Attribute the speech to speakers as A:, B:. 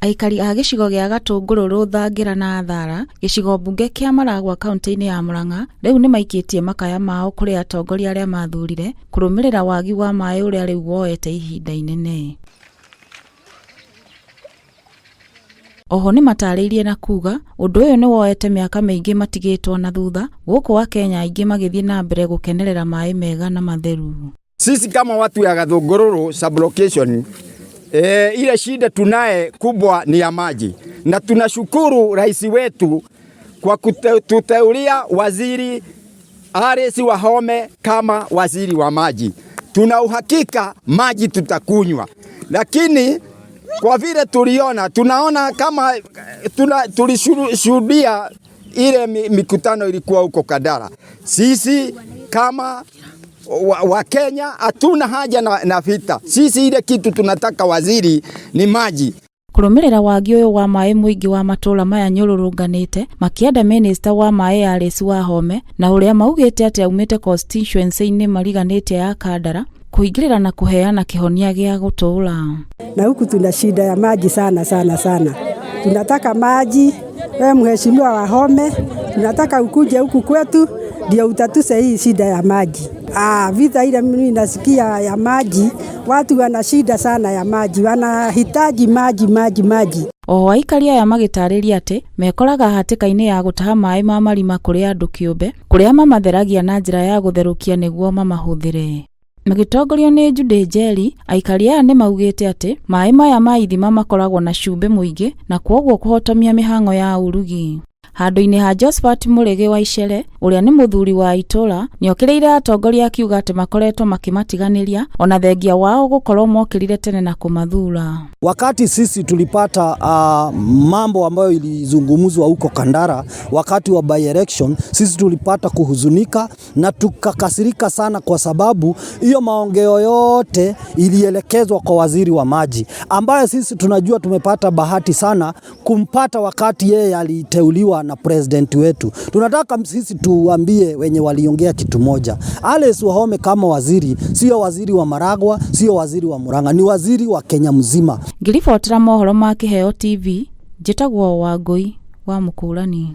A: Aikari a gĩcigo gĩa Gatũngũrũ, Thangira na Thara, gĩcigo mbunge kĩa Maragwa kaunti-inĩ ya Murang'a, rĩu nĩ maikĩtie makaya mao kũrĩ atongoria arĩa mathurire kũrũmĩrĩra wagi wa maĩ ũrĩa rĩu woete ihinda inene. Oho nĩ matarĩirie na kuga ũndũ ũyũ nĩ woete mĩaka mĩingĩ matigĩtwo na thutha, gũkũ wa Kenya aingĩ magĩthiĩ na mbere gũkenerera maĩ mega na matheru.
B: Sisi kama watu ya Gatũngũrũ sublocation, ile shida tunaye kubwa ni ya maji, na tunashukuru rais wetu kwa kututeulia waziri Alice Wahome kama waziri wa maji. Tuna uhakika maji tutakunywa, lakini kwa vile tunaona kama tulishuhudia ile mikutano ilikuwa huko Kadara. Sisi kama wa Kenya hatuna haja na vita. Sisi ile kitu tunataka waziri ni maji.
A: Kũrũmĩrĩra wagi ũyũ wa maĩ mũingĩ wa matũũra maya nyũrũrũnganĩte, makĩenda minister wa maĩ Alice Wahome na ũrĩa maugĩte atĩ aumĩte constituency-inĩ mariganĩtie ya Kandara kuingĩrĩra na kuheana kĩhonia gĩa gũtũũra.
C: Na huku tuna shida ya maji sana. Tunataka maji, wewe mheshimiwa Wahome, tunataka ukuje huku kwetu ndio utatuse hii shida ya maji. Vita ile mimi nasikia ya maji, watu wana shida sana ya maji, wanahitaji maji.
A: Oho aikari aya magĩtarĩria atĩ mekoraga hatĩka-inĩ ya gũtaha maĩ ma marima kũrĩ andũ kĩũmbe, kũrĩa mamatheragia na njĩra ya gũtherũkia nĩguo mamahũthĩre. Magĩtongorio nĩ Judy Njeri, aikari aya nĩ maugĩte atĩ maĩ maya ma ithima makoragwo na cumbĩ mũingĩ na kwoguo kũhotomia mĩhang'o ya urugi. Handũ-inĩ ha Josephat Mũrĩgĩ wa Icere, ũrĩa nĩ mũthuri wa itũra, nĩokĩrĩire atongoria akiuga atĩ makoretwo makĩmatiganĩria ona thengia wao gũkorwo mokĩrire tene na kũmathura.
D: Wakati sisi tulipata mambo ambayo ilizungumzwa huko Kandara wakati wa by election, sisi tulipata kuhuzunika na tukakasirika sana, kwa sababu hiyo maongeo yote ilielekezwa kwa waziri wa maji, ambaye sisi tunajua tumepata bahati sana kumpata wakati yeye aliteuliwa na president wetu. Tunataka sisi tuambie wenye waliongea kitu moja. Alice Wahome kama waziri, sio waziri wa Maragwa, sio waziri wa Murang'a, ni waziri wa Kenya mzima.
A: Ngiribotera mohoro ma Kĩheo TV, njĩtagwo Wangũi wa Mũkũrani.